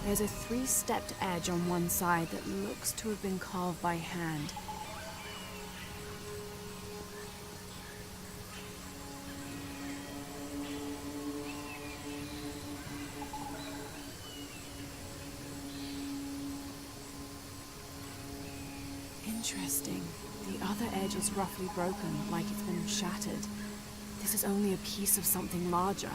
There's a three-stepped edge on one side that looks to have been carved by hand. Interesting. The other edge is roughly broken, like it's been shattered. This is only a piece of something larger.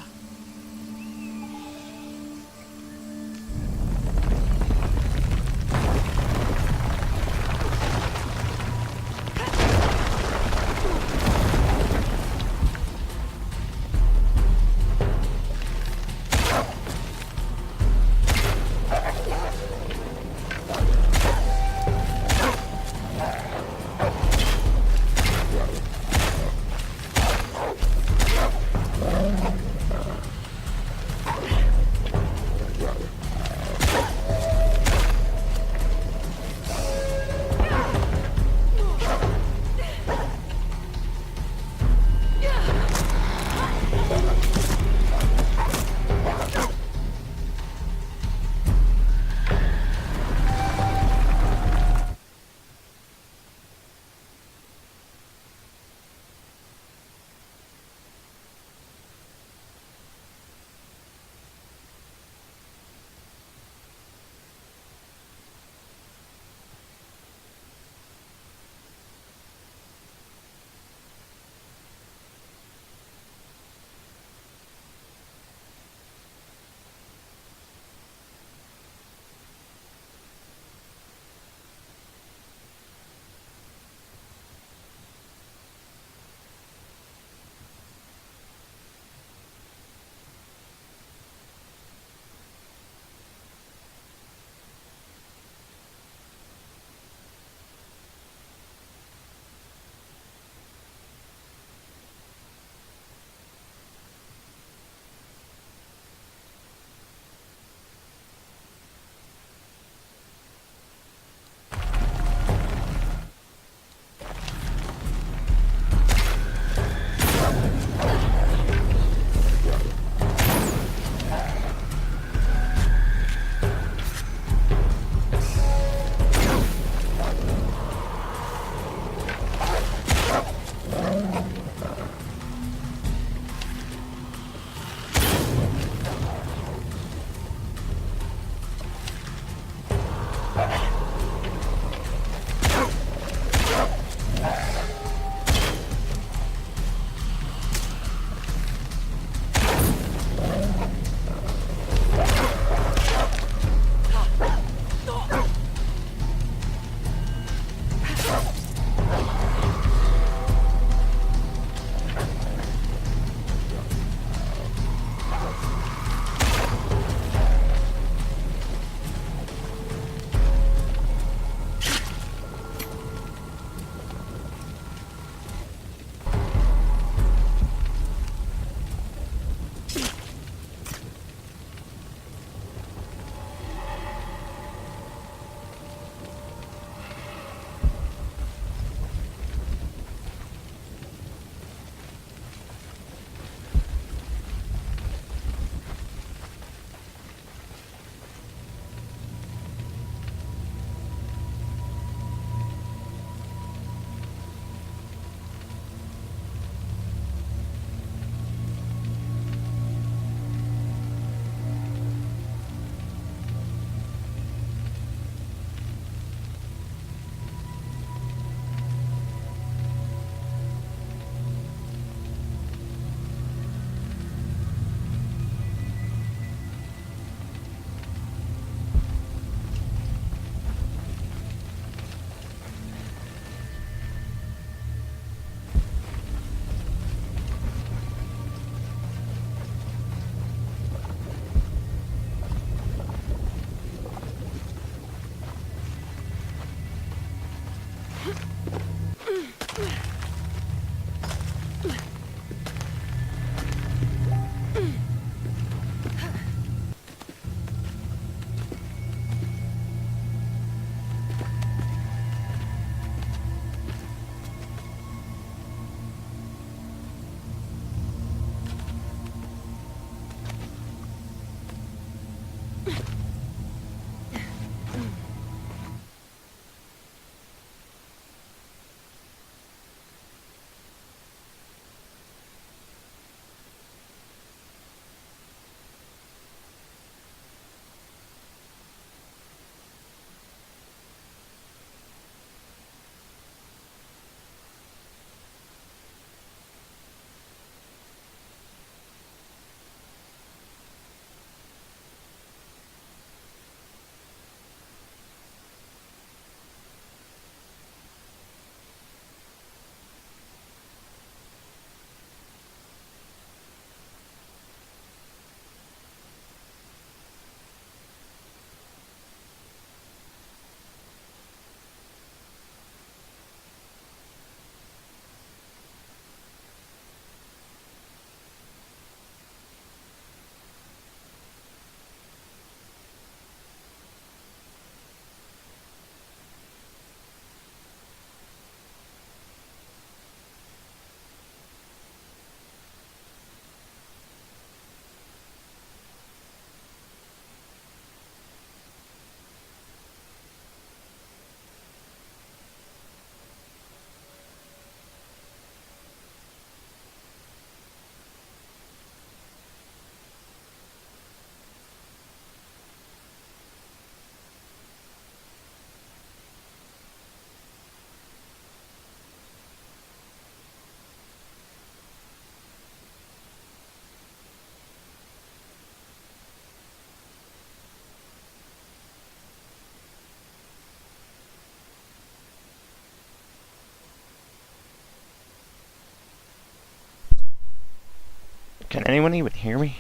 Can anyone even hear me?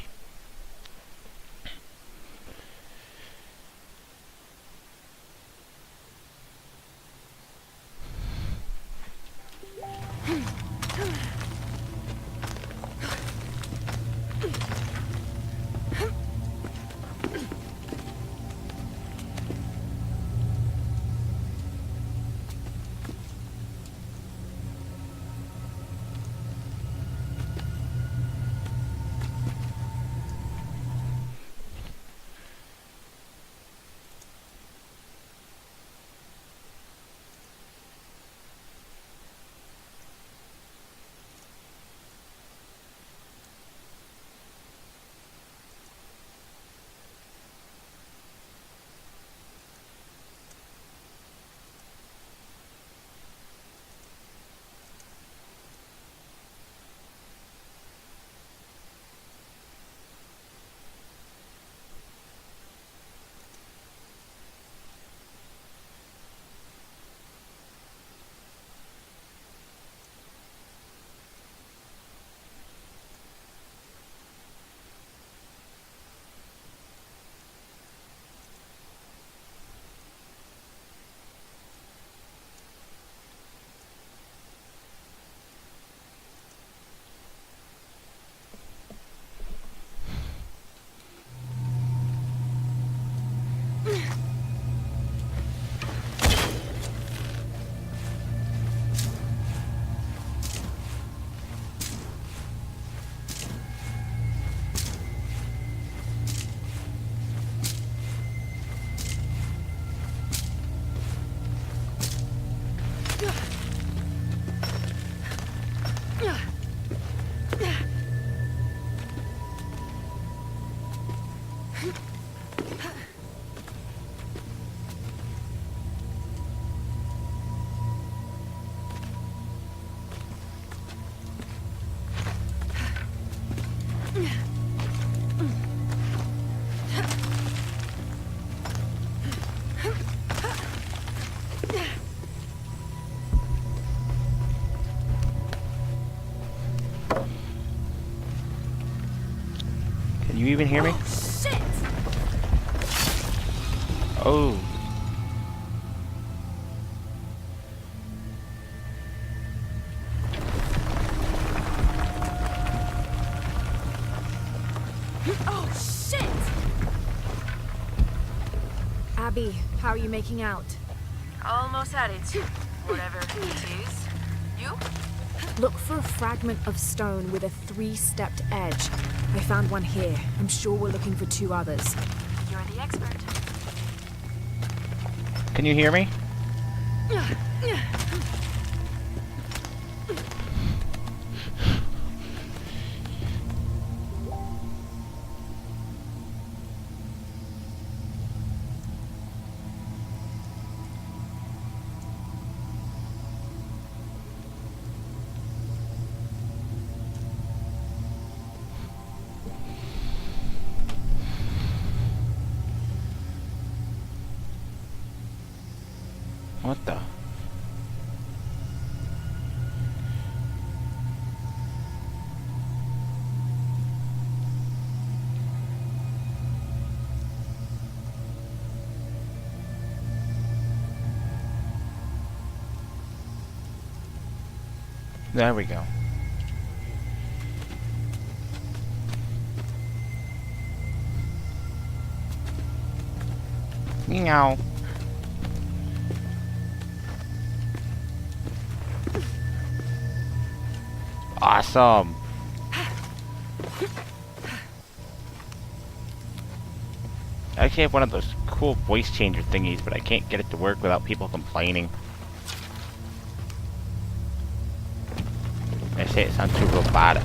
Can you even hear me? Oh, shit! Oh. Oh, shit! Abby, how are you making out? Almost at it. Whatever it is. You? Look for a fragment of stone with a 3-stepped edge. I found one here. I'm sure we're looking for 2 others. You're the expert. Can you hear me? What the? There we go. Meow. Awesome. I actually have one of those cool voice changer thingies, but I can't get it to work without people complaining. I say it sounds too robotic.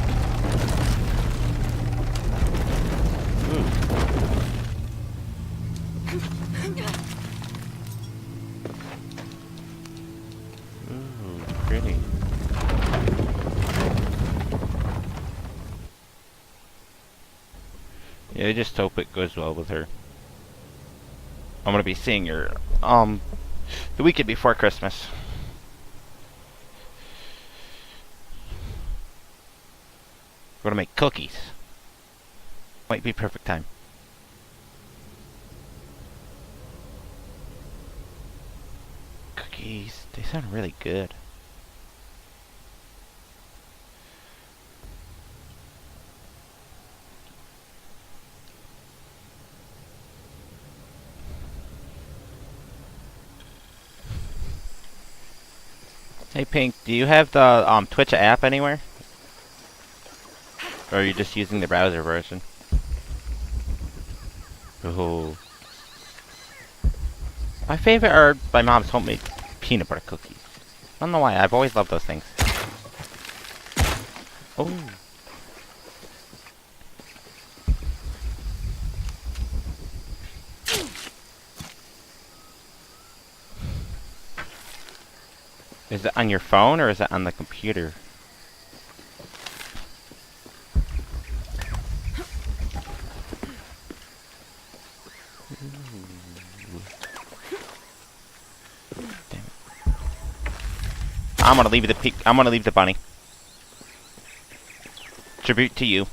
Ooh. Ooh, pretty. Yeah, I just hope it goes well with her. I'm gonna be seeing her, the weekend before Christmas. We're gonna make cookies. Might be perfect time. Cookies. They sound really good. Hey Pink, do you have the Twitch app anywhere? Or are you just using the browser version? Ooh. My favorite are my mom's homemade peanut butter cookies. I don't know why, I've always loved those things. Oh. Is it on your phone or is it on the computer? Damn it. I'm gonna leave I'm gonna leave the bunny. Tribute to you.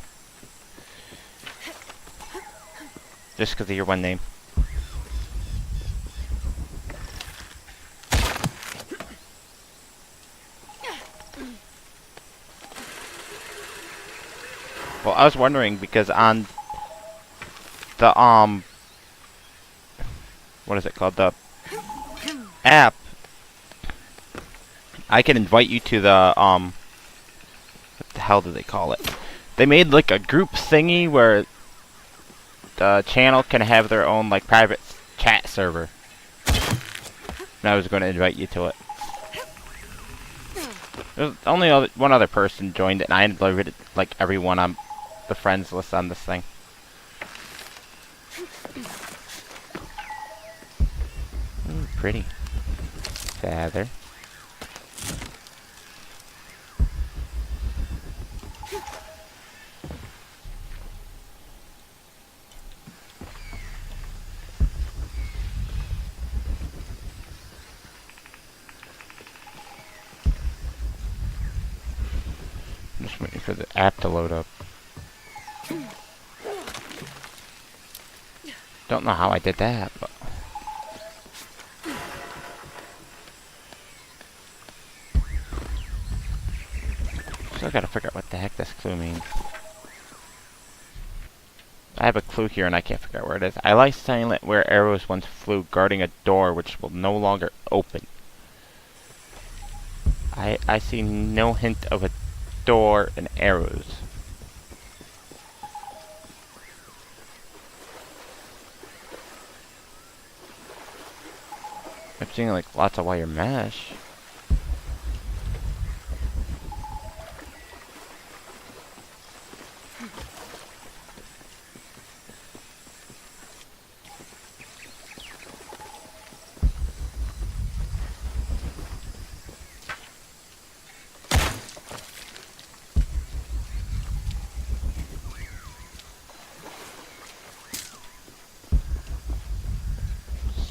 Just because of your one name. Well, I was wondering because on the what is it called? The app, I can invite you to the what the hell do they call it? They made like a group thingy where the channel can have their own like private chat server. And I was going to invite you to it. There's only one other person joined it, and I invited like everyone on the friends list on this thing. Ooh, pretty feather. I'm just waiting for the app to load up. Don't know how I did that, but still gotta figure out what the heck this clue means. I have a clue here and I can't figure out where it is. I lie silent where arrows once flew, guarding a door which will no longer open. I see no hint of a door and arrows. I'm seeing like lots of wire mesh.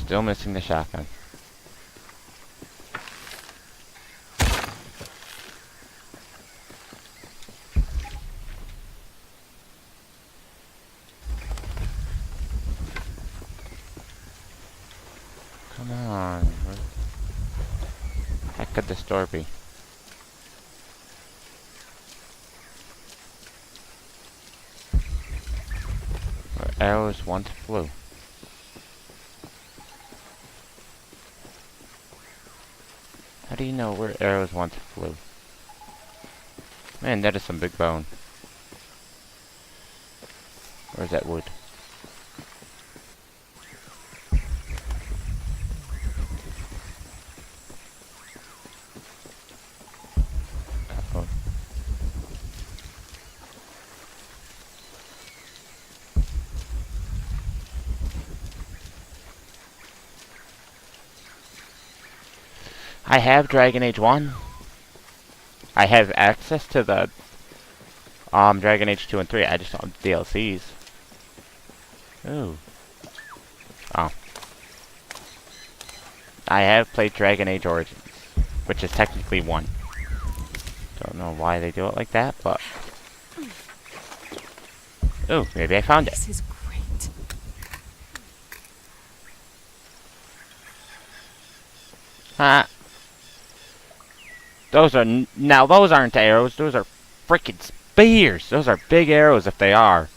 Still missing the shotgun. Come on. Where the heck could this door be? Where arrows once flew. How do you know where arrows once flew? Man, that is some big bone. Or is that wood? Uh-oh. I have Dragon Age 1. I have access to the Dragon Age 2 and 3. I just don't have DLCs. Ooh. Oh. I have played Dragon Age Origins, which is technically 1. Don't know why they do it like that, but Ooh, maybe I found it. This is great. Huh. Now those aren't arrows, those are freaking spears. Those are big arrows if they are.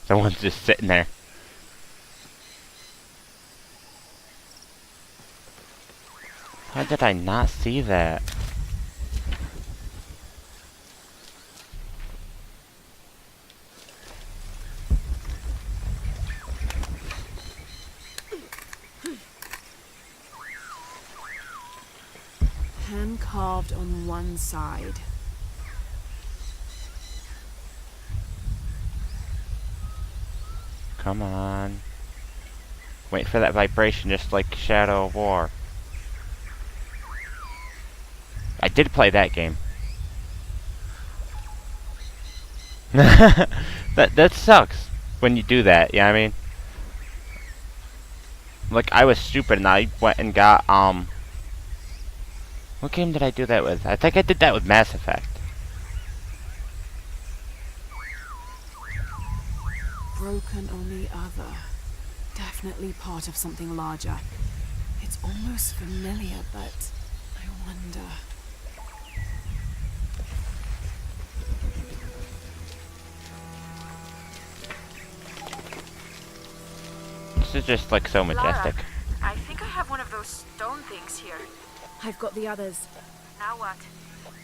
Someone's just sitting there. How did I not see that? Hand carved on one side. Come on. Wait for that vibration just like Shadow of War. I did play that game. that sucks when you do that, you know what I mean? Like, I was stupid and I went and got, what game did I do that with? I think I did that with Mass Effect. Broken on the other. Definitely part of something larger. It's almost familiar, but I wonder. This is just like so majestic. Lara, I think I have one of those stone things here. I've got the others. Now what?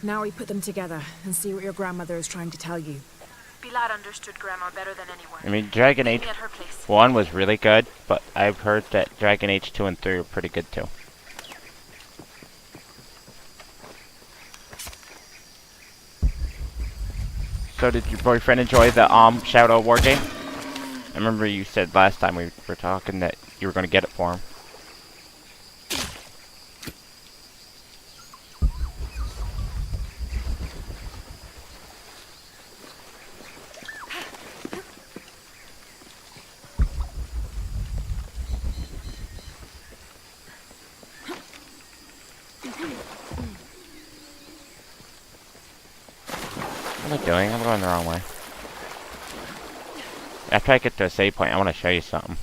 Now we put them together and see what your grandmother is trying to tell you. Pilar understood Grandma better than anyone. I mean, Dragon Meet Age me at her place. 1 was really good, but I've heard that Dragon Age 2 and 3 are pretty good too. So did your boyfriend enjoy the Shadow War game? I remember you said last time we were talking that you were going to get it for him. What am I doing? I'm going the wrong way. After I get to a save point, I want to show you something.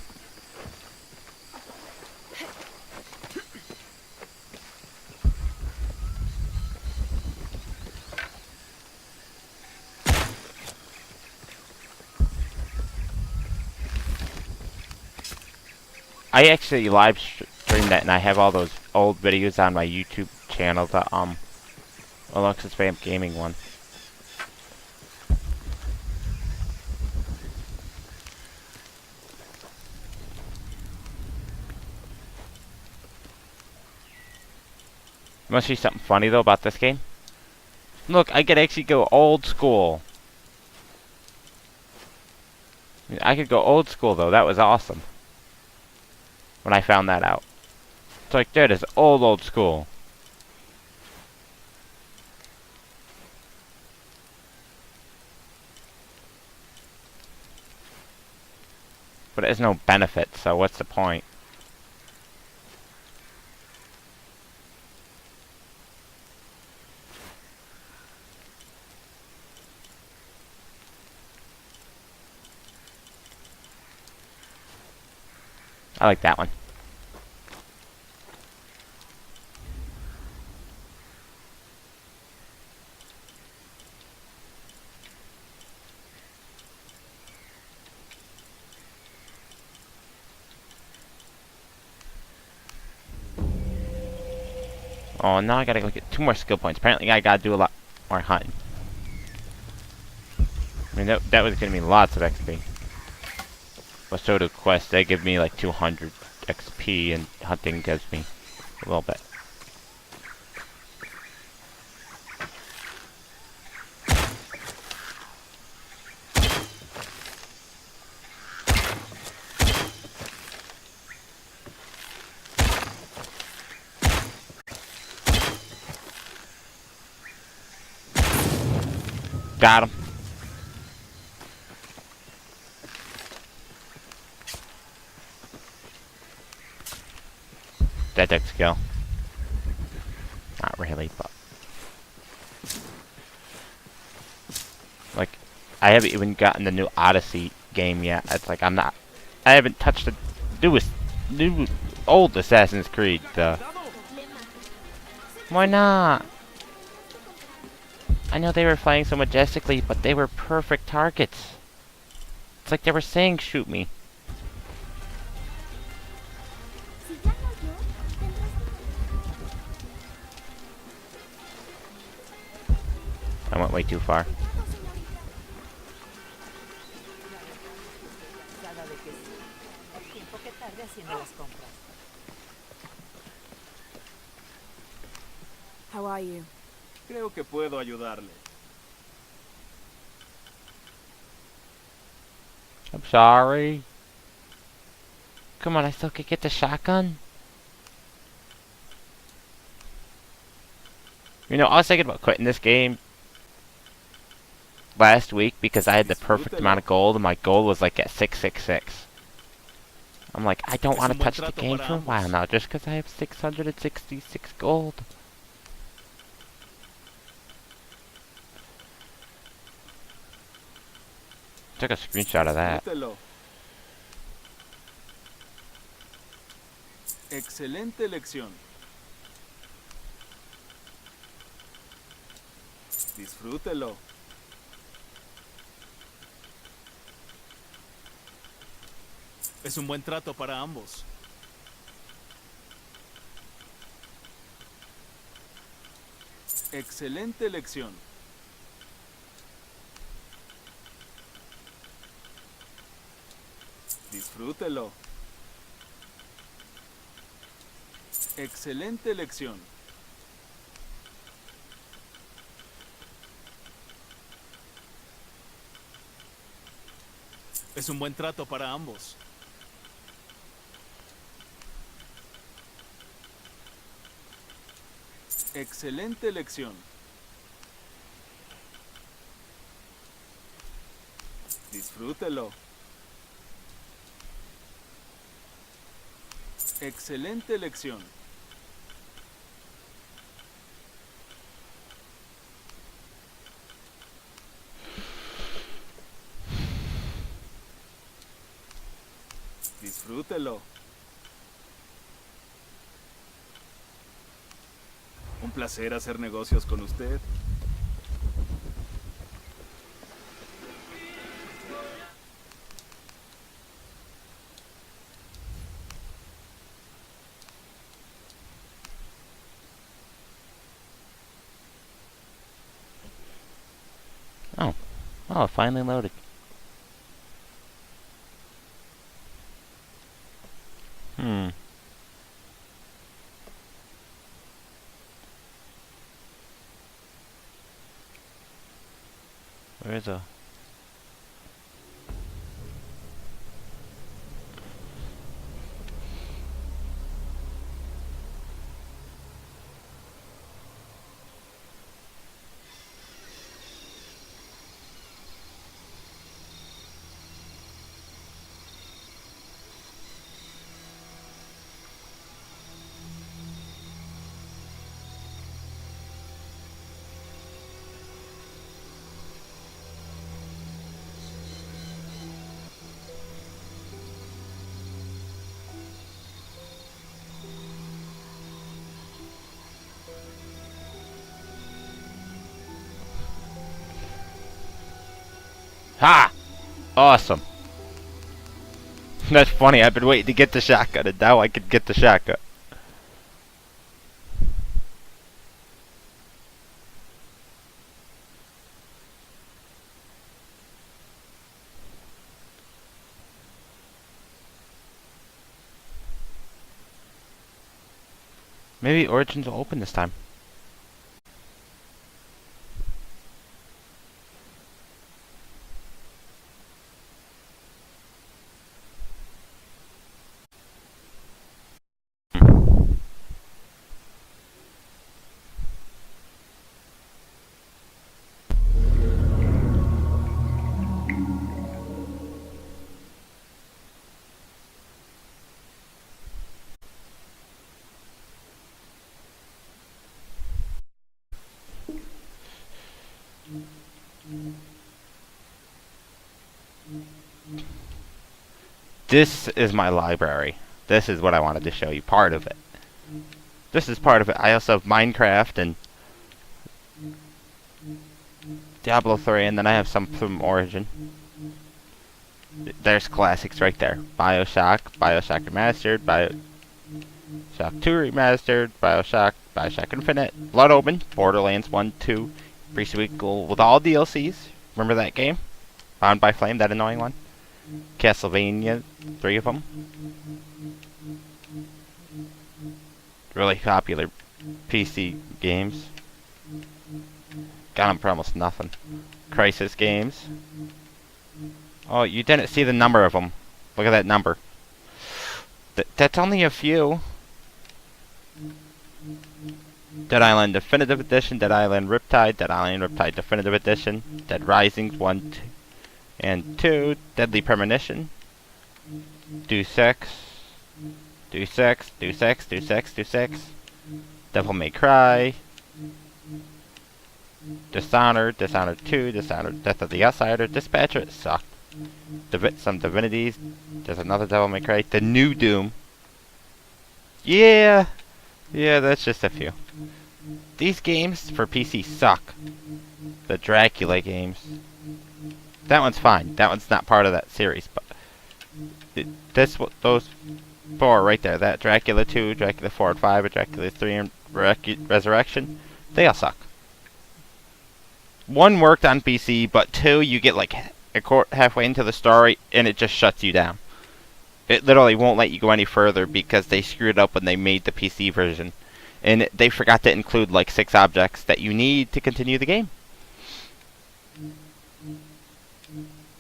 I actually live streamed that, and I have all those old videos on my YouTube channel, the Alexis Vamp Gaming one. You want to see something funny though about this game? Look, I could actually go old school. I could go old school though, that was awesome. When I found that out. It's like, dude, it's old school. But it has no benefit, so what's the point? I like that one. Oh, now I gotta go get 2 more skill points. Apparently I gotta do a lot more hunting. I mean, that was gonna be lots of XP. But so do quests. They give me like 200 XP, and hunting gives me a little bit. Got him. Dead skill. Not really, but like I haven't even gotten the new Odyssey game yet. It's like I haven't touched the old Assassin's Creed. Why not? I know they were flying so majestically, but they were perfect targets. It's like they were saying, "Shoot me." I went way too far. How are you? Creo que puedo ayudarle. I'm sorry. Come on, I still could get the shotgun. You know, I was thinking about quitting this game last week because I had the perfect amount of gold, and my gold was like at 666. I'm like, I don't want to touch the game for a while now, just because I have 666 gold. Took a screenshot of that. Disfrútelo. Excelente elección. Disfrútelo. Es un buen trato para ambos. Excelente elección. Disfrútelo. Excelente elección. Es un buen trato para ambos. Excelente elección. Disfrútelo. Excelente elección. Disfrútelo. Un placer hacer negocios con usted. Oh, it finally loaded. Where's a... Ha! Awesome. That's funny, I've been waiting to get the shotgun, and now I can get the shotgun. Maybe Origins will open this time. This is my library. This is what I wanted to show you, part of it. This is part of it. I also have Minecraft and Diablo 3, and then I have some from Origin. There's classics right there. Bioshock, Bioshock Remastered, Bioshock 2 Remastered, Bioshock Infinite, Blood Omen, Borderlands 1, 2, pre-sequel with all DLCs. Remember that game? Bound by Flame, that annoying one? Castlevania, 3 of them. Really popular PC games. Got them for almost nothing. Crisis games. Oh, you didn't see the number of them. Look at that number. That's only a few. Dead Island Definitive Edition, Dead Island Riptide, Dead Island Riptide Definitive Edition, Dead Rising 1 and 2, Deadly Premonition, Deus Ex, Deus Ex, Deus Ex, Deus Ex, Deus Ex, Devil May Cry, Dishonored, Dishonored 2, Dishonored Death of the Outsider, Dispatcher, it sucked. Some Divinities, there's another Devil May Cry, the new Doom. Yeah, that's just a few. These games for PC suck. The Dracula games. That one's fine. That one's not part of that series, but those 4 right there, that Dracula 2, Dracula 4 and 5, and Dracula 3 and Resurrection, they all suck. 1 worked on PC, but 2 you get like halfway into the story and it just shuts you down. It literally won't let you go any further because they screwed up when they made the PC version. And they forgot to include like 6 objects that you need to continue the game.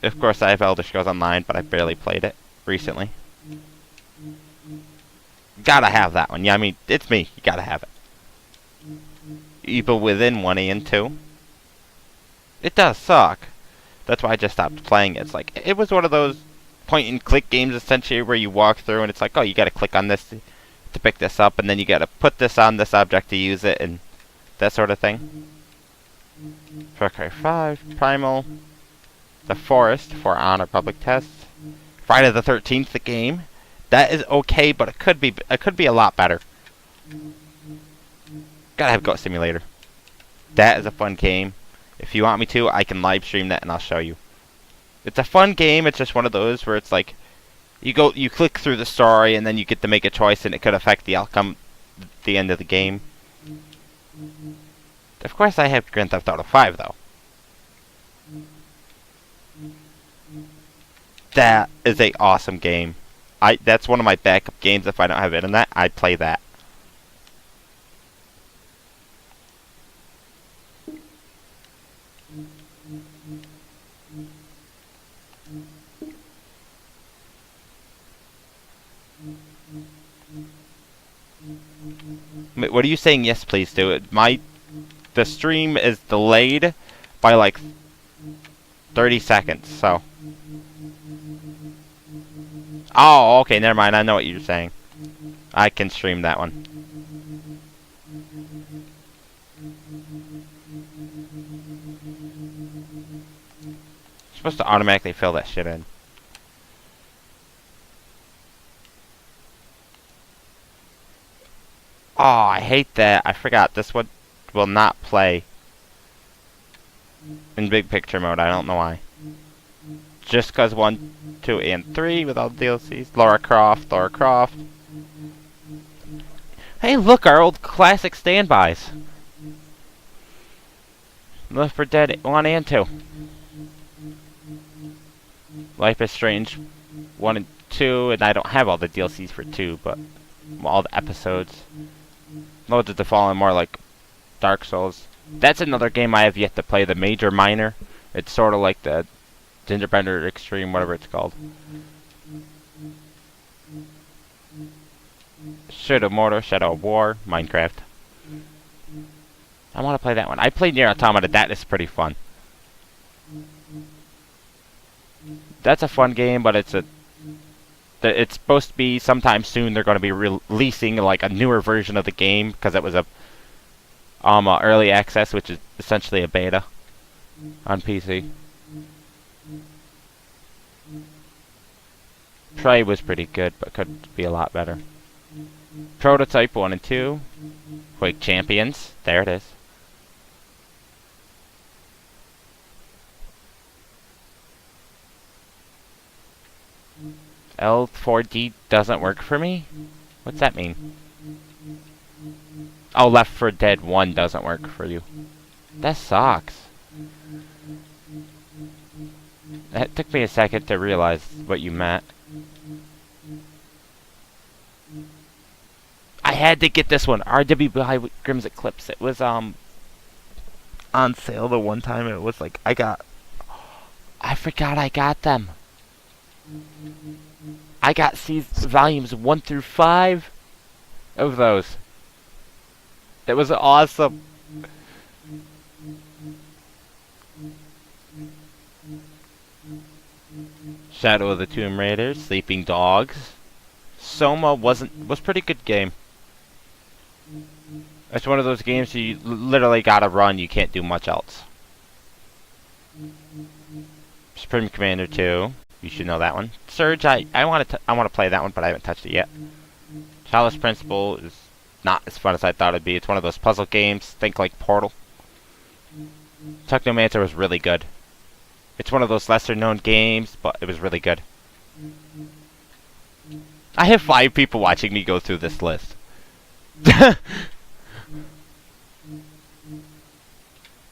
Of course, I have Elder Scrolls Online, but I barely played it recently. Gotta have that one. Yeah, I mean, it's me. You gotta have it. Evil Within 1A and 2. It does suck. That's why I just stopped playing it. It's like, it was one of those point-and-click games, essentially, where you walk through and it's like, oh, you gotta click on this to pick this up, and then you gotta put this on this object to use it, and that sort of thing. Far Cry 5, Primal, The Forest, For Honor Public Test, Friday the 13th, the game. That is okay, but it could be a lot better. Gotta have Goat Simulator. That is a fun game. If you want me to, I can live stream that and I'll show you. It's a fun game. It's just one of those where it's like you click through the story and then you get to make a choice and it could affect the outcome at the end of the game. Of course I have Grand Theft Auto 5 though. That is a awesome game. That's one of my backup games. If I don't have internet, I'd play that. What are you saying? Yes, please do it. The stream is delayed by like 30 seconds, so. Oh, okay, never mind. I know what you're saying. I can stream that one. You're supposed to automatically fill that shit in. Oh, I hate that. I forgot. This one will not play in big picture mode. I don't know why. Just because 1, 2, and 3 with all the DLCs. Lara Croft. Hey, look, our old classic standbys. Left 4 Dead 1 and 2. Life is Strange 1 and 2, and I don't have all the DLCs for 2, but all the episodes. Loads of the Fallen, more like Dark Souls. That's another game I have yet to play, the Major Minor. It's sort of like the Genderbender Extreme, whatever it's called. Shadow of Mordor, Shadow of War, Minecraft. I want to play that one. I played Nier Automata. That is pretty fun. That's a fun game, but it's supposed to be sometime soon. They're going to be releasing like a newer version of the game because it was a early access, which is essentially a beta on PC. Prey was pretty good, but could be a lot better. Prototype 1 and 2. Quake Champions. There it is. L4D doesn't work for me? What's that mean? Oh, Left 4 Dead 1 doesn't work for you. That sucks. That took me a second to realize what you meant. I had to get this one, RWBI Grimm's Eclipse. It was on sale the one time. It was like I forgot I got them. I got volumes 1 through 5 of those. That was awesome. Shadow of the Tomb Raider, Sleeping Dogs. Soma was pretty good game. It's one of those games you literally gotta run, you can't do much else. Supreme Commander 2, you should know that one. Surge, I want to play that one, but I haven't touched it yet. Chalice Principle is not as fun as I thought it'd be. It's one of those puzzle games, think like Portal. Technomancer was really good. It's one of those lesser known games, but it was really good. I have 5 people watching me go through this list.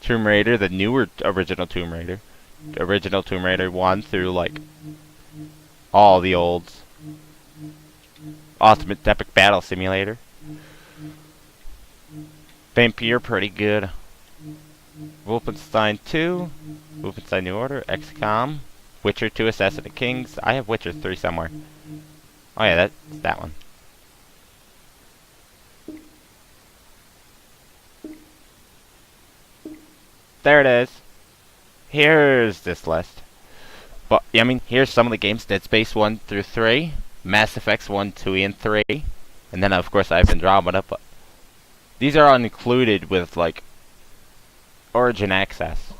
Tomb Raider, the newer original Tomb Raider. The original Tomb Raider 1 through like all the olds. Ultimate Epic Battle Simulator. Vampire, pretty good. Wolfenstein 2, Wolfenstein New Order, XCOM, Witcher 2, Assassin of Kings. I have Witcher 3 somewhere. Oh yeah, that's that one. There it is. Here's this list. But I mean, here's some of the games: Dead Space 1 through 3, Mass Effects 1, 2, and 3, and then of course I've been Andromeda. But these are included with like Origin Access.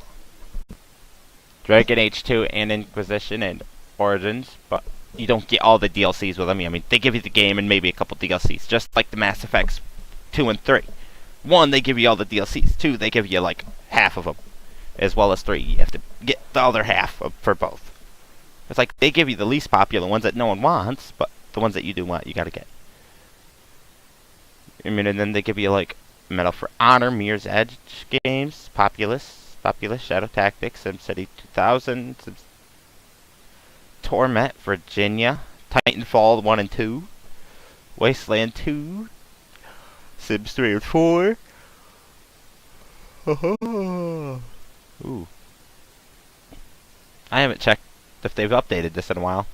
Dragon Age 2 and Inquisition and Origins, but you don't get all the DLCs with them. I mean, they give you the game and maybe a couple DLCs, just like the Mass Effects 2 and 3. 1, they give you all the DLCs. 2, they give you like half of them, as well as 3. You have to get the other half for both. It's like they give you the least popular ones that no one wants, but the ones that you do want, you gotta get. I mean, and then they give you like Medal for Honor, Mirror's Edge games, Populous, Shadow Tactics, SimCity 2000, Torment, Virginia, Titanfall 1 and 2, Wasteland 2, Sims 3 and 4. Ooh. I haven't checked if they've updated this in a while.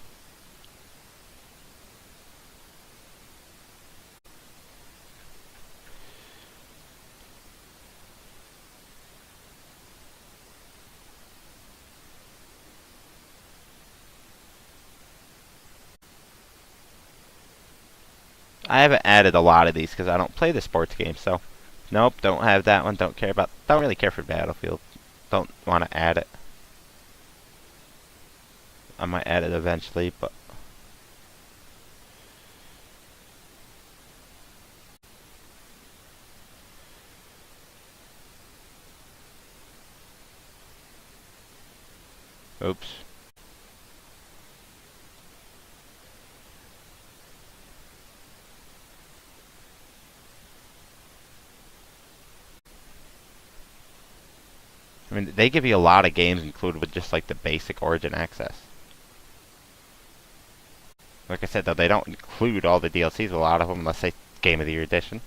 I haven't added a lot of these because I don't play the sports games, so nope, don't have that one, don't really care for Battlefield. Don't want to add it. I might add it eventually, but oops. I mean, they give you a lot of games included with just like the basic Origin Access. Like I said, though, they don't include all the DLCs, a lot of them, unless they Game of the Year edition.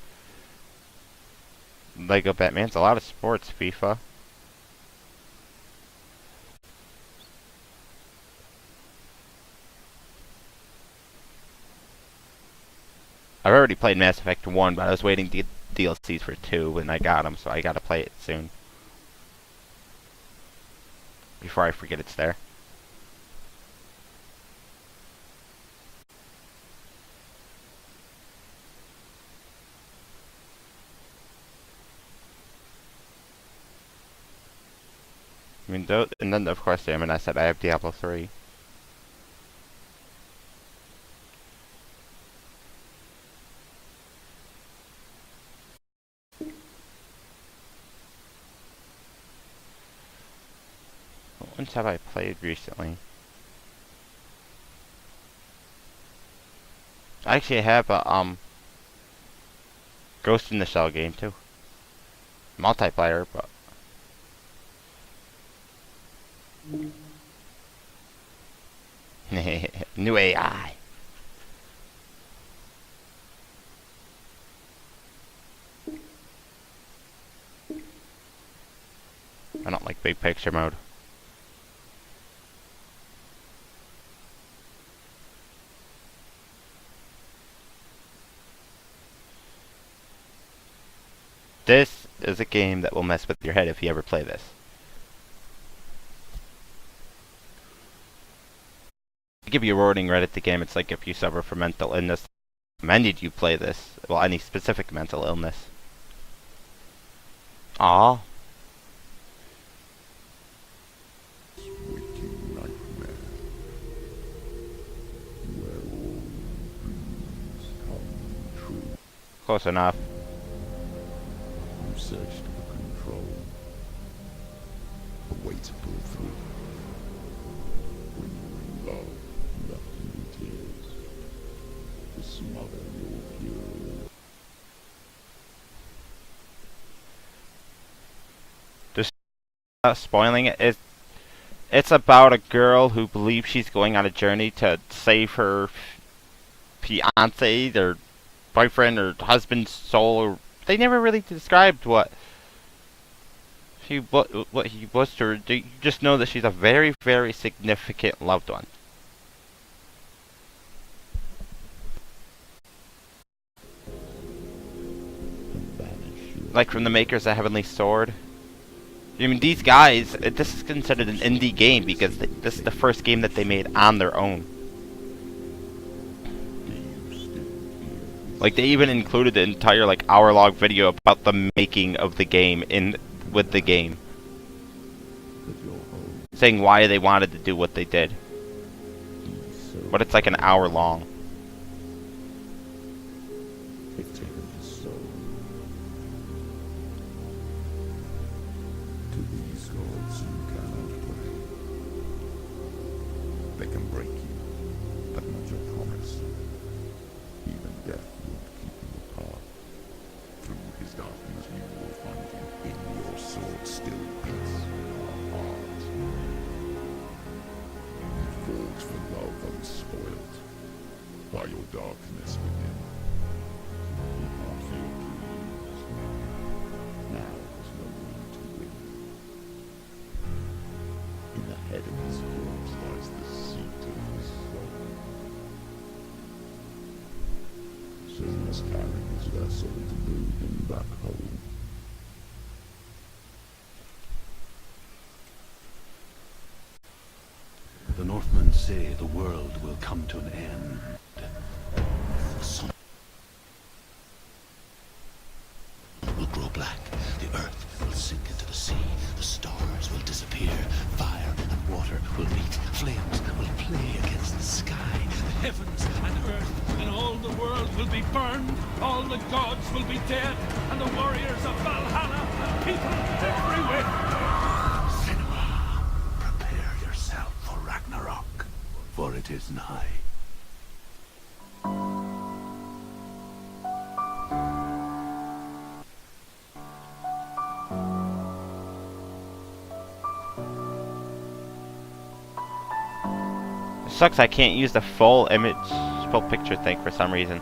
Lego Batman's a lot of sports, FIFA. I've already played Mass Effect 1, but I was waiting the DLCs for 2, and I got them, so I gotta play it soon. Before I forget it's there. I mean, and then of course, I said I have Diablo 3. ones have I played recently? I actually have a Ghost in the Shell game too. Multiplayer, but new AI. I don't like big picture mode. This is a game that will mess with your head if you ever play this. To give you a warning right at the game, it's like if you suffer from mental illness, recommended you play this. Well, any specific mental illness. Aww. Close enough. You searched for control, a way to pull through. When you were in love, you left me tears to smother your fury. Just spoiling it. It's about a girl who believes she's going on a journey to save her fiance or boyfriend or husband's soul. Or they never really described what he was to her. You just know that she's a very, very significant loved one. Like from the makers of Heavenly Sword. I mean, these guys, this is considered an indie game because this is the first game that they made on their own. Like, they even included the entire, like, hour-long video about the making of the game with the game. Saying why they wanted to do what they did. But it's like an hour long. They can break you, but not your promise. Even death won't keep you apart. Through his darkness you will find him. In your sword still beats our heart. You fought for love unspoiled by your darkness within. You fought for your dreams. Now there's no room to win. In the head of his corpse lies the seat of his soul. So you must carry his vessel to move him back home. The Northmen say the world will come to an end. The sun will grow black, the earth will sink into the sea, the stars will disappear, fire and water will meet, flames will play against the sky, The heavens and earth and all the world will be burned, all the gods will be dead, and the warriors of Valhalla and people everywhere. Senua, prepare yourself for Ragnarok, for it is nigh. It sucks I can't use the full image, full picture thing for some reason.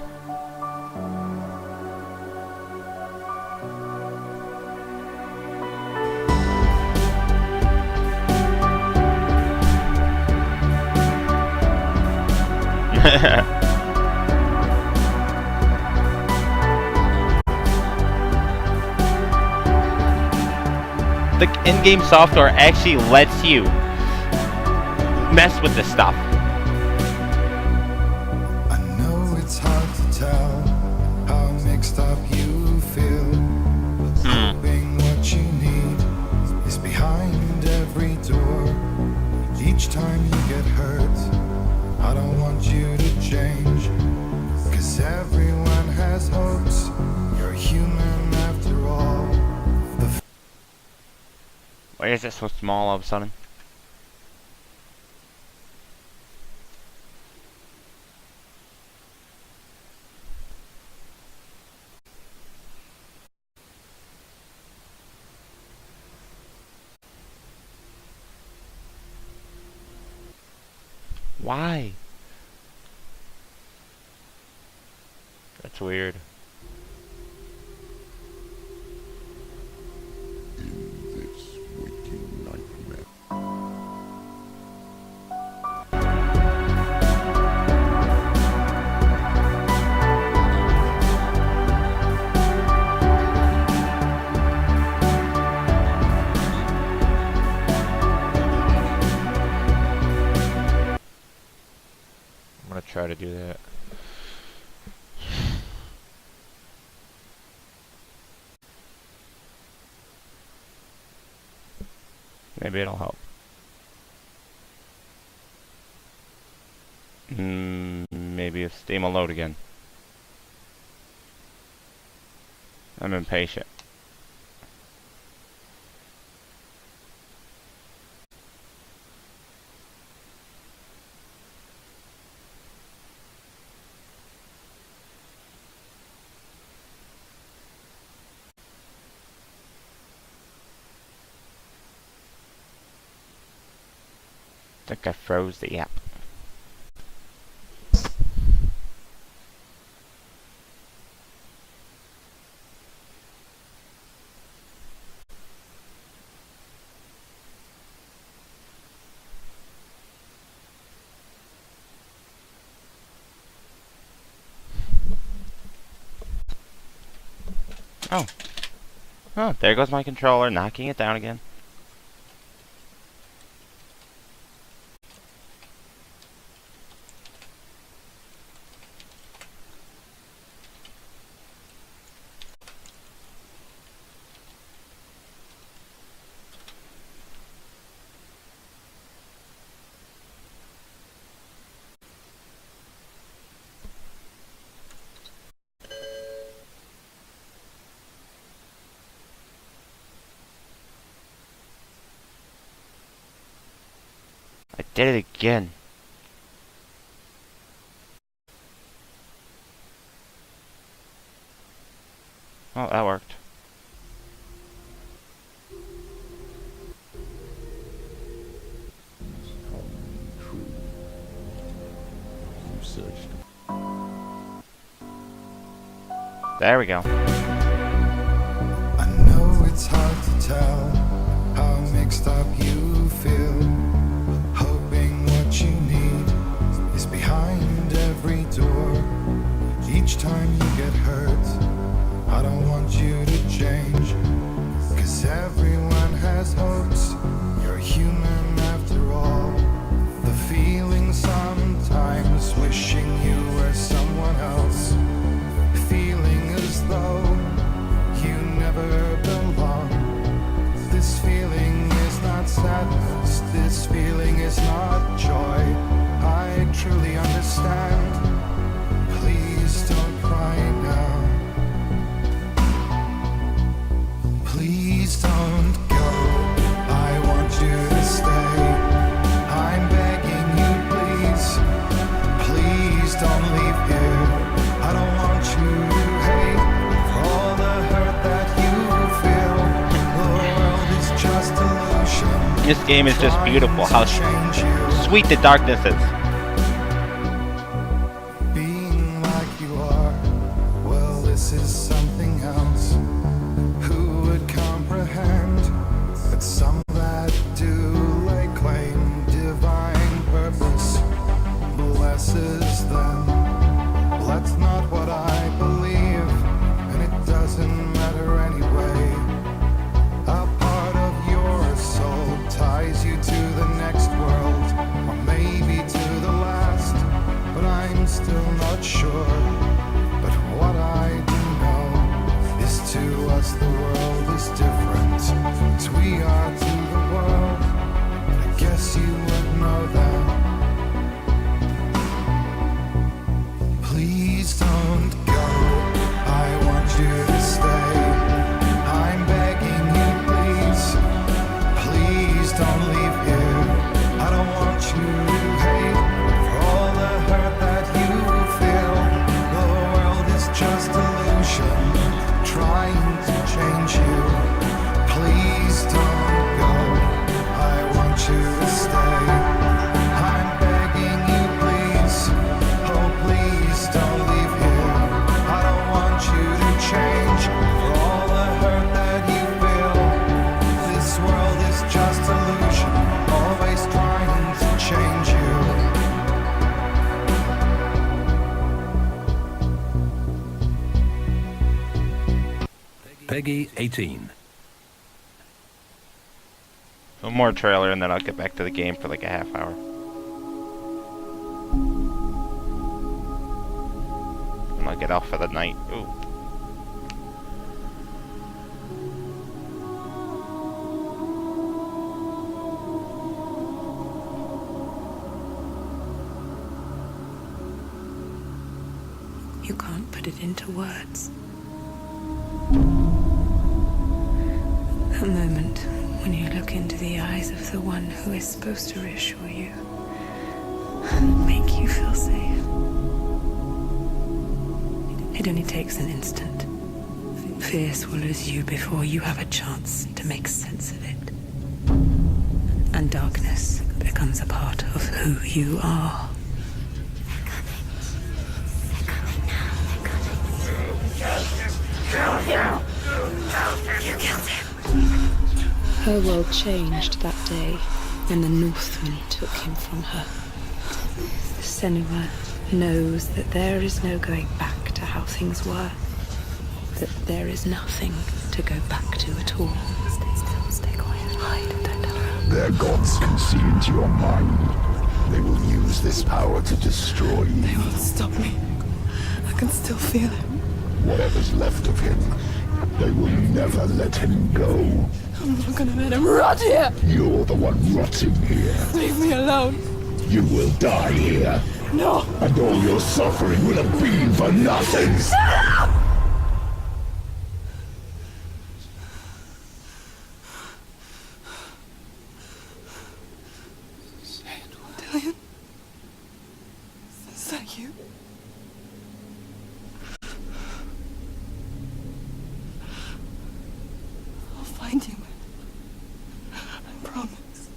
The in-game software actually lets you mess with this stuff. I know it's hard to tell how mixed up you feel. Hoping what you need is behind every door. Each time you get hurt, I don't want you to change. 'Cause everyone has hopes. You're human after all. Why is it so small all of a sudden? Why? That's weird. In this waking nightmare. I'm gonna try to do that. Maybe it'll help. Maybe if Steam will load again. I'm impatient. I think I froze the app. Oh. Oh, there goes my controller, knocking it down again. I did it again. Oh, that worked. True. You searched. There we go. I know it's hard to tell how mixed up you feel. Hoping what you need is behind every door. Each time you get hurt, I don't want you to change. 'Cause everyone has hopes. You're human after all. The feeling sometimes wishing you were someone else. Feeling as though you never belong. This feeling is not sadness, this feeling is not joy. I truly understand. Please don't cry now. Please don't go. I want you to stay. I'm begging you, please. Please don't leave here. I don't want you to hate for all the hurt that you feel. The world is just illusion. This game is just beautiful. How Change you. sweet the darkness is. Being like you are, well, this is something else. Who would comprehend? But some that do lay claim divine purpose blesses them. Well, that's not what I believe, and it doesn't matter anyway. A part of your soul ties you to the next world, or maybe to PEGI 18. One more trailer and then I'll get back to the game for like a half hour. And I'll get off for the night. Ooh. You can't put it into words. A moment when you look into the eyes of the one who is supposed to reassure you, make you feel safe. It only takes an instant. Fear swallows you before you have a chance to make sense of it. And darkness becomes a part of who you are. You killed him. Her world changed that day when the Northmen took him from her. Senua knows that there is no going back to how things were. That there is nothing to go back to at all. Stay still, stay quiet, hide, don't tell her. Their gods can see into your mind. They will use this power to destroy you. They won't stop me. I can still feel him. Whatever's left of him, they will never let him go. I'm not gonna let him rot here. You're the one rotting here. Leave me alone. You will die here. No. And all your suffering will have been for nothing. Shut up! Dillion? Is that you? I'll find you. I promise.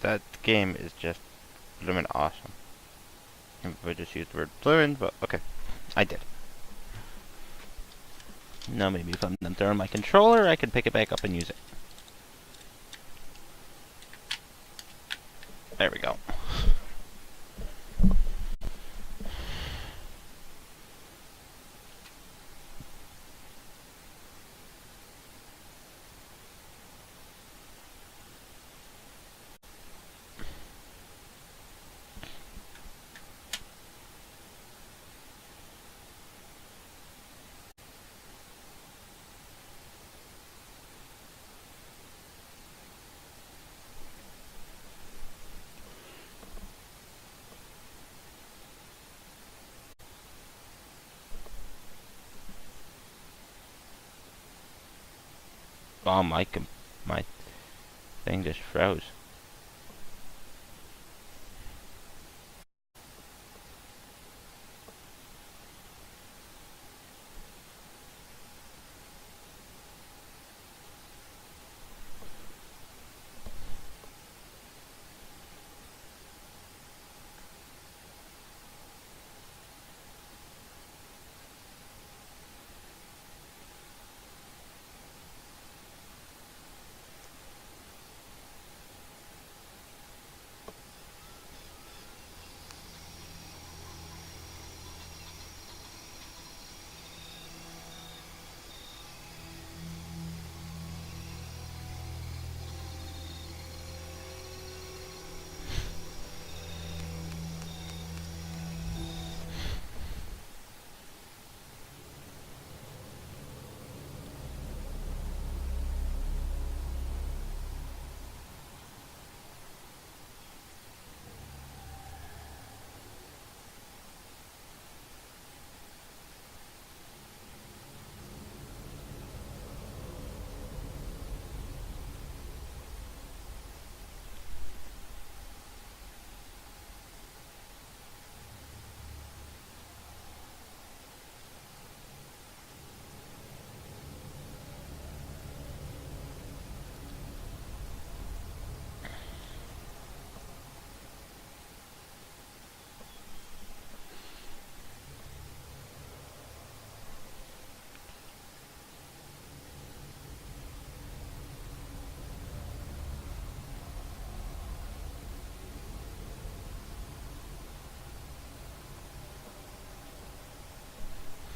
That game is just blooming awesome. I just used the word blooming, but okay. I did. Now maybe if I'm done throwing my controller, I can pick it back up and use it. There we go. Oh, my thing just froze.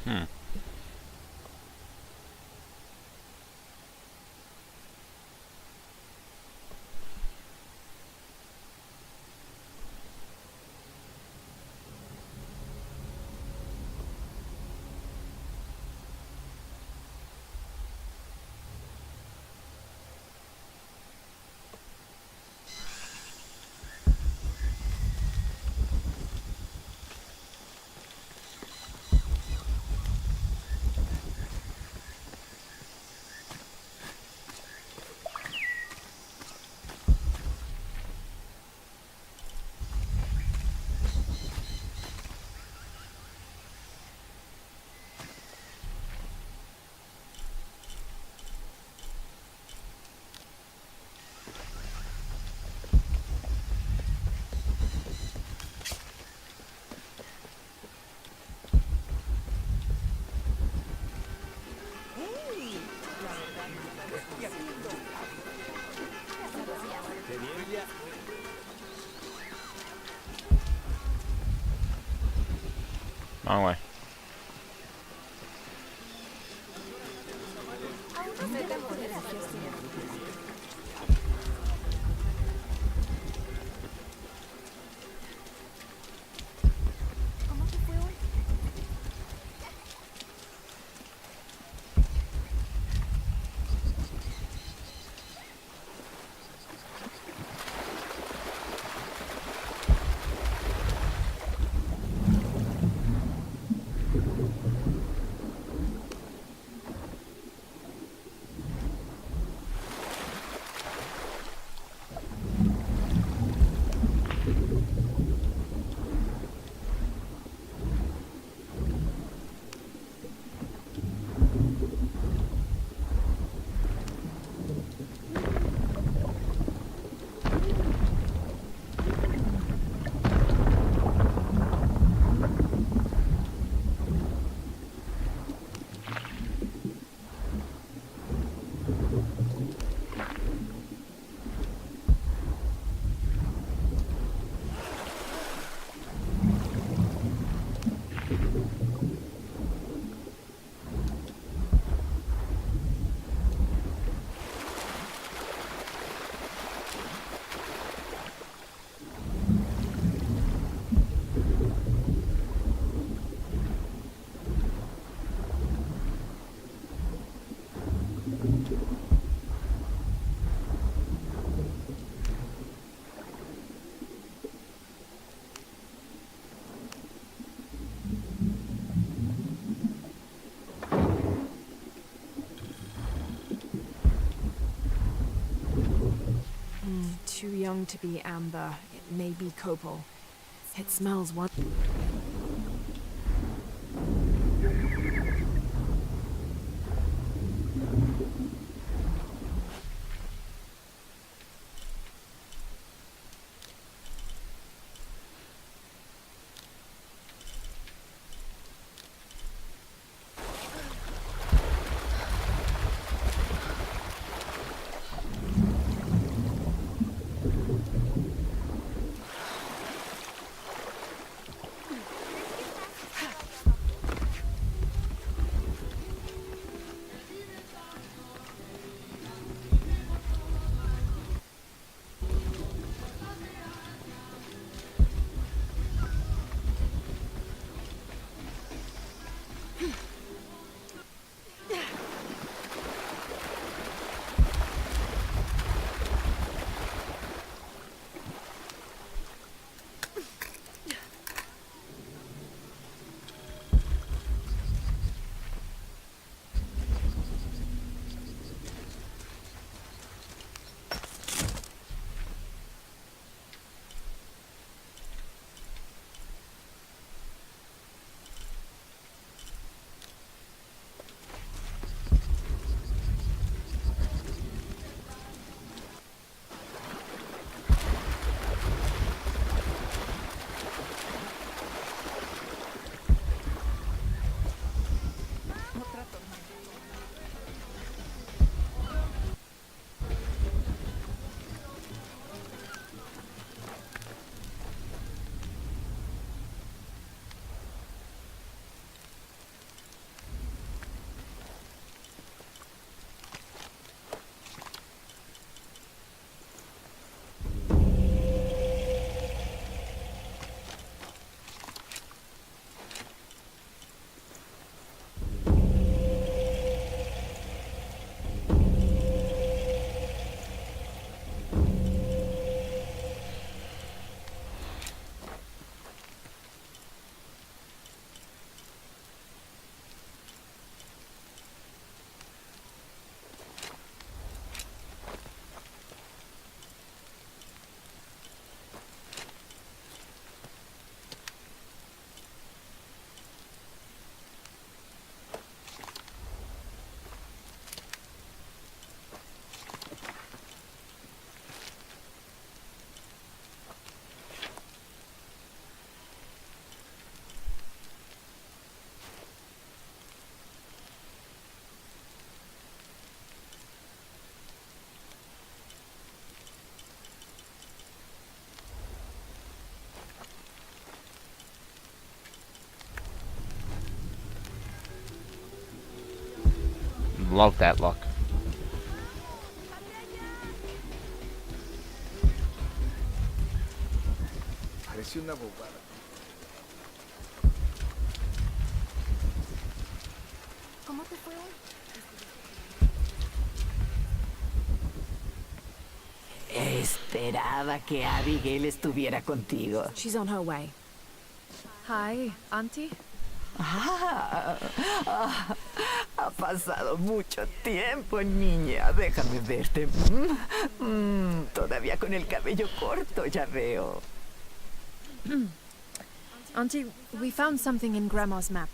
Hmm. Wrong way. Too young to be amber. It may be copal. It smells one. Love that look. Parece una bobada. ¿Cómo te fue hoy? Esperaba que Abigail estuviera contigo. She's on her way. Hi, Auntie. Ha pasado mucho tiempo, niña. Déjame verte. Todavía con el cabello corto, ya veo. Auntie, we found something in Grandma's map.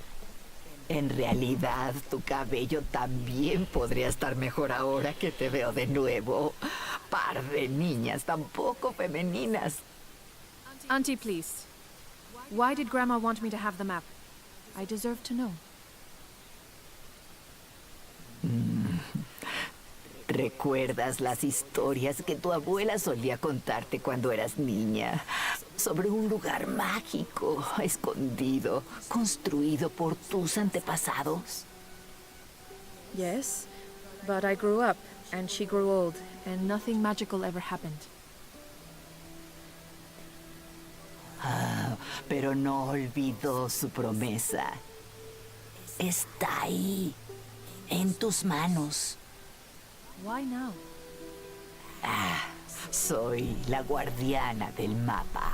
En realidad, tu cabello también podría estar mejor ahora que te veo de nuevo. Par de niñas tan poco femeninas. Auntie, please. Why did Grandma want me to have the map? I deserve to know. ¿Recuerdas las historias que tu abuela solía contarte cuando eras niña? Sobre un lugar mágico, escondido, construido por tus antepasados. Yes, but I grew up, and she grew old, and nothing magical ever happened. Pero no olvidó su promesa. Está ahí, en tus manos. Why now? Soy la guardiana del mapa.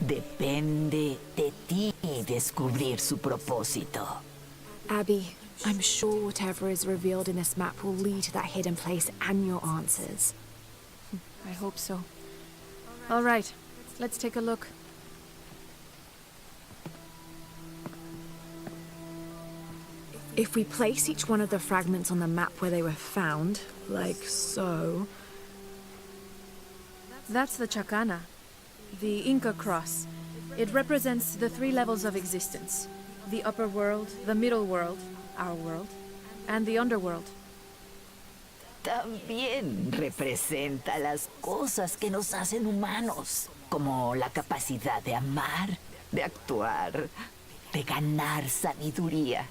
Depende de ti descubrir su propósito. Abby, I'm sure whatever is revealed in this map will lead to that hidden place and your answers. I hope so. All right, let's take a look. If we place each one of the fragments on the map where they were found, like so... That's the Chacana, the Inca cross. It represents the 3 levels of existence. The upper world, the middle world, our world, and the underworld. También representa las cosas que nos hacen humanos, como la capacidad de amar, de actuar, de ganar sabiduría.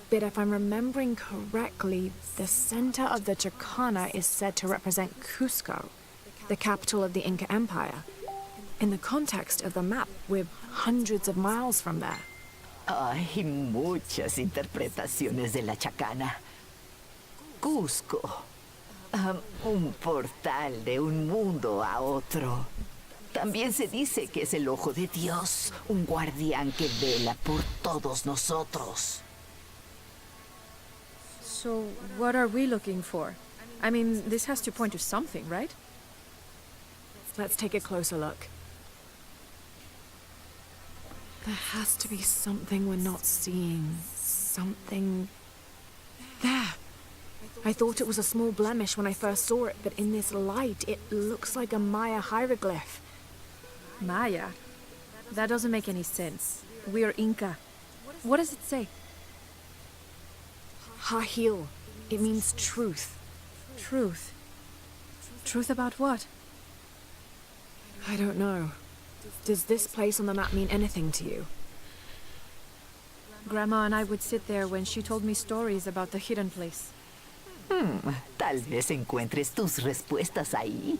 But if I'm remembering correctly, the center of the Chacana is said to represent Cusco, the capital of the Inca Empire. In the context of the map, we're hundreds of miles from there. Hay muchas interpretaciones de la Chacana. Cusco, un portal de un mundo a otro. También se dice que es el ojo de Dios, un guardián que vela por todos nosotros. So, what are we looking for? I mean, this has to point to something, right? Let's take a closer look. There has to be something we're not seeing. Something... There! I thought it was a small blemish when I first saw it, but in this light, it looks like a Maya hieroglyph. Maya? That doesn't make any sense. We're Inca. What does it say? Hahil. It means truth. Truth? Truth about what? I don't know. Does this place on the map mean anything to you? Grandma and I would sit there when she told me stories about the hidden place. Tal vez encuentres tus respuestas ahí.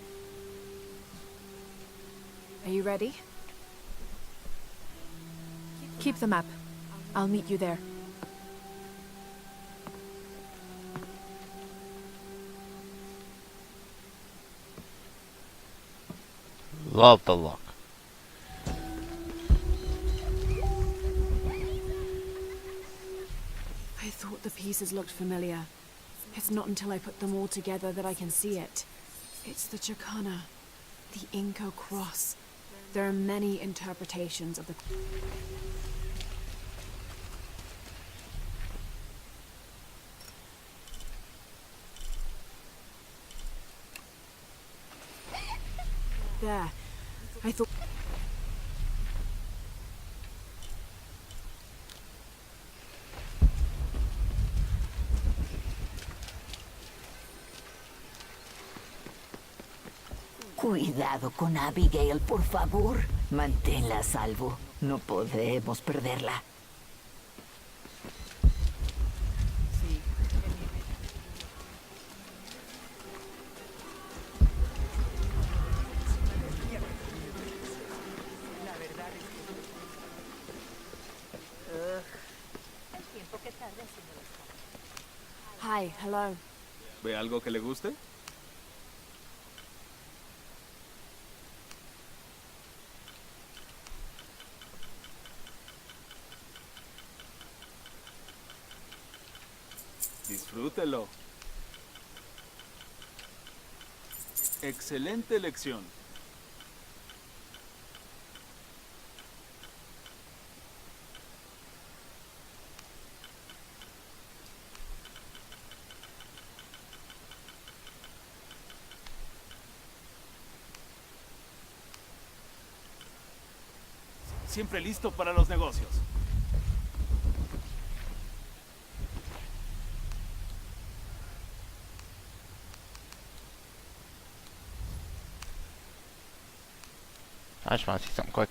Are you ready? Keep the map. I'll meet you there. Love the look. I thought the pieces looked familiar. It's not until I put them all together that I can see it. It's the Chacana, the Inca cross. There are many interpretations of the... There. I thought... Cuidado con Abigail, por favor. Manténla a salvo. No podemos perderla. Hi, hello. ¿Ve algo que le guste? Disfrútelo. Excelente elección. Siempre listo para los negocios. I just want to see something quick.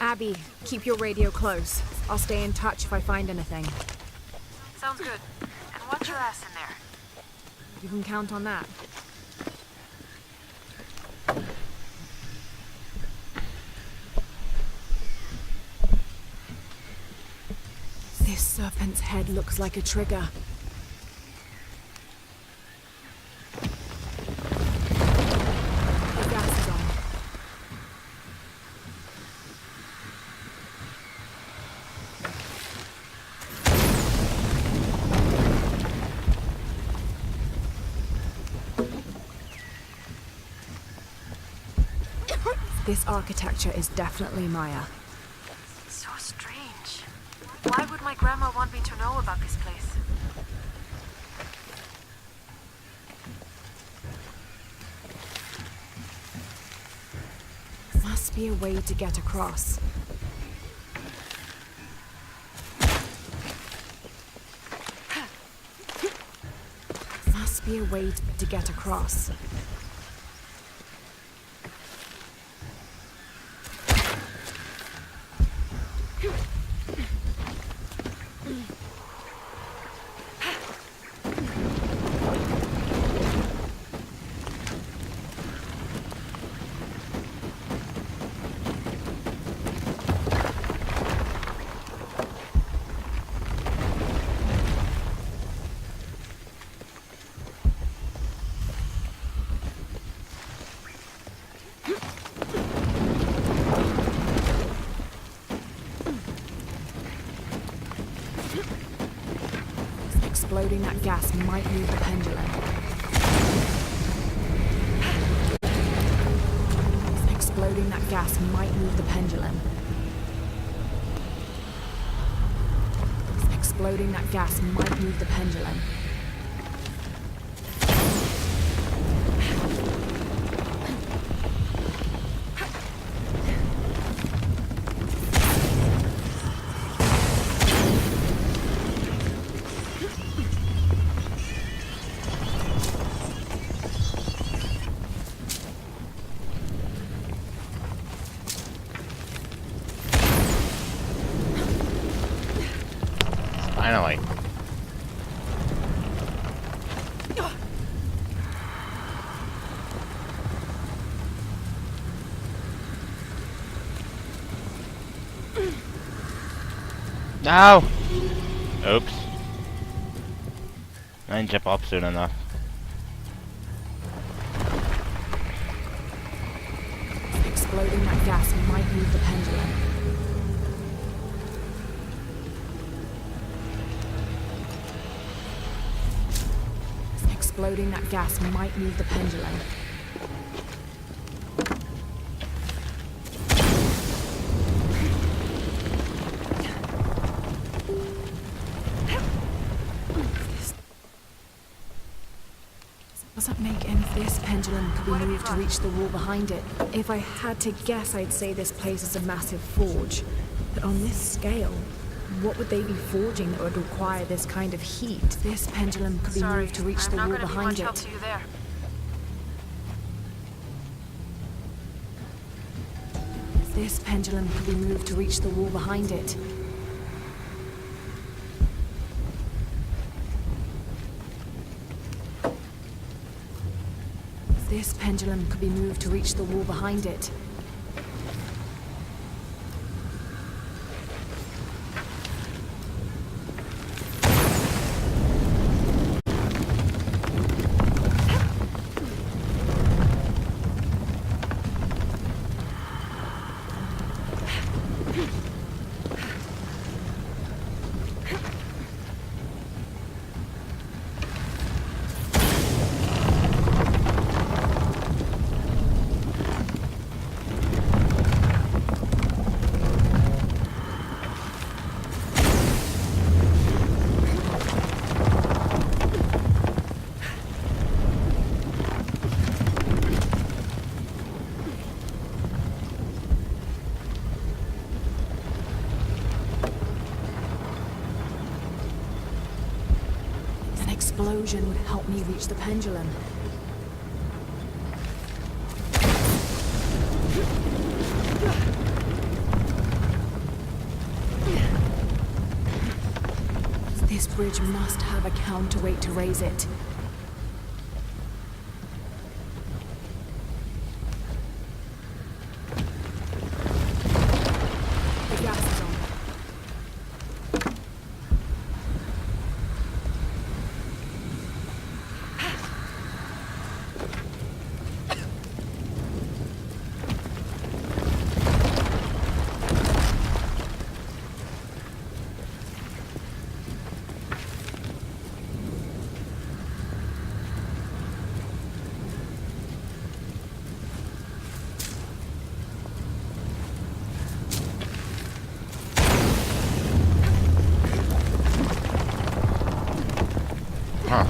Abby, keep your radio close. I'll stay in touch if I find anything. Sounds good. And watch your ass in there. You can count on that. This serpent's head looks like a trigger. The gas is on. This architecture is definitely Maya. So strange. Why would my grandma want me to know about this place? Must be a way to get across. Must be a way to get across. Exploding that gas might move the pendulum. Exploding that gas might move the pendulum. Exploding that gas might move the pendulum. Finally. No! Oops. I didn't jump up soon enough. Exploding that gas might move the pendulum. Exploding that gas might move the pendulum. Doesn't make any. This pendulum could be moved to reach the wall behind it. If I had to guess, I'd say this place is a massive forge. But on this scale, what would they be forging that would require this kind of heat? This pendulum could be moved to reach the wall behind it. To you there. This pendulum could be moved to reach the wall behind it. This pendulum could be moved to reach the wall behind it. Explosion would help me reach the pendulum. This bridge must have a counterweight to raise it. The gas is on. Huh.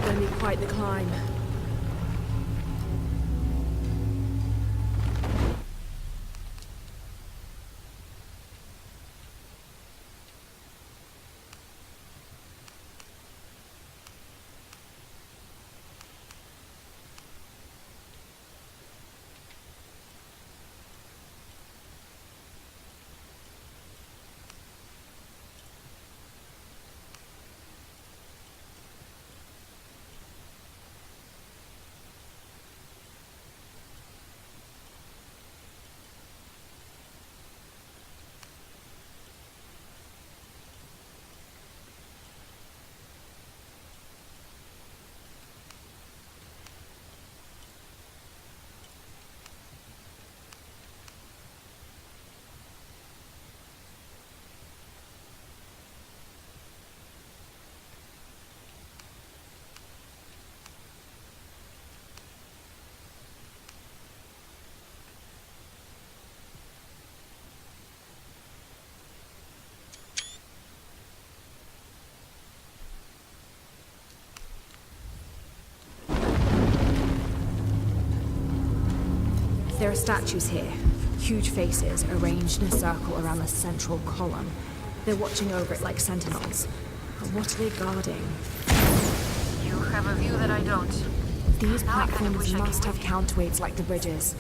Gonna be quite the climb. There are statues here. Huge faces arranged in a circle around the central column. They're watching over it like sentinels. But what are they guarding? You have a view that I don't. These Now I kind of platforms wish I could must have with you. counterweights like the bridges.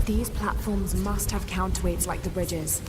These platforms must have counterweights like the bridges.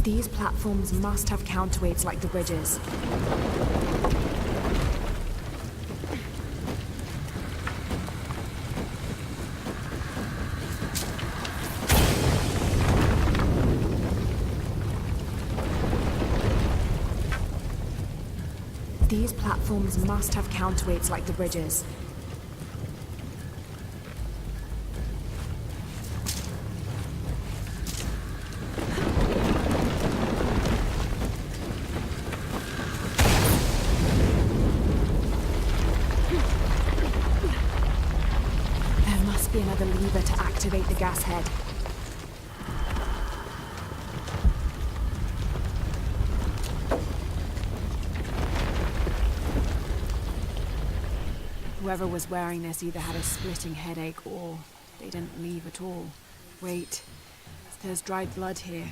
These platforms must have counterweights like the bridges. These platforms must have counterweights like the bridges. activate the gas head. Whoever was wearing this either had a splitting headache or they didn't leave at all. Wait, there's dried blood here.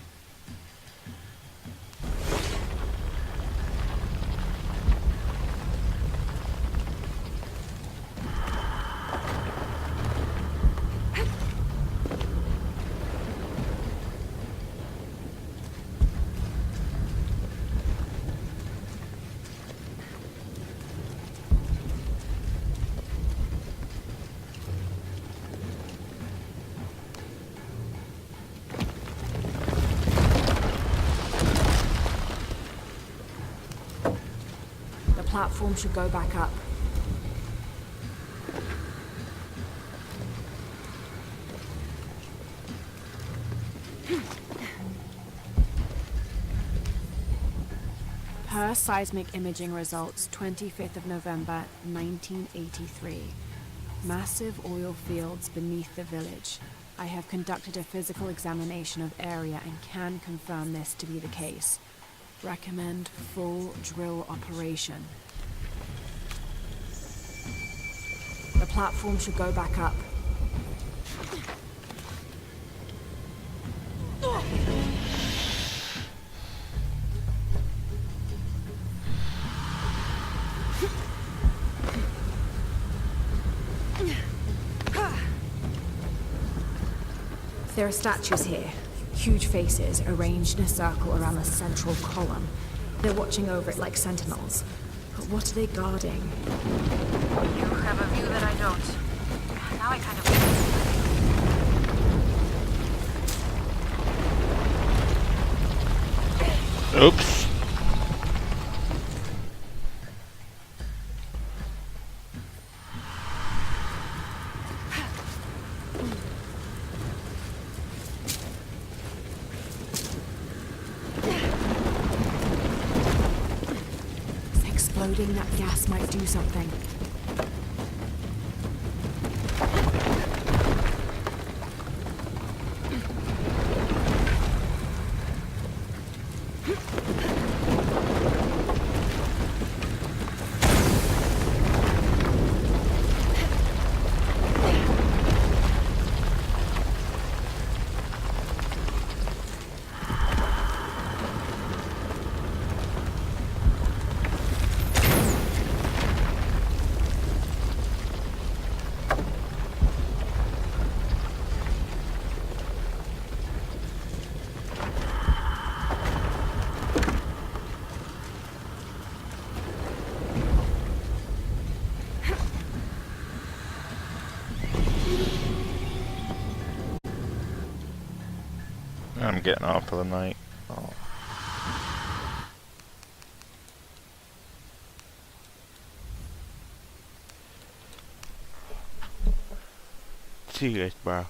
The platform should go back up. Per seismic imaging results, 25th of November, 1983. Massive oil fields beneath the village. I have conducted a physical examination of area and can confirm this to be the case. Recommend full drill operation. The platform should go back up. There are statues here. Huge faces arranged in a circle around the central column. They're watching over it like sentinels. But what are they guarding? You have a view that I don't. Now I kind of... Oops. Exploding that gas might do something. I'm getting off for the night. Oh. See you guys, bro.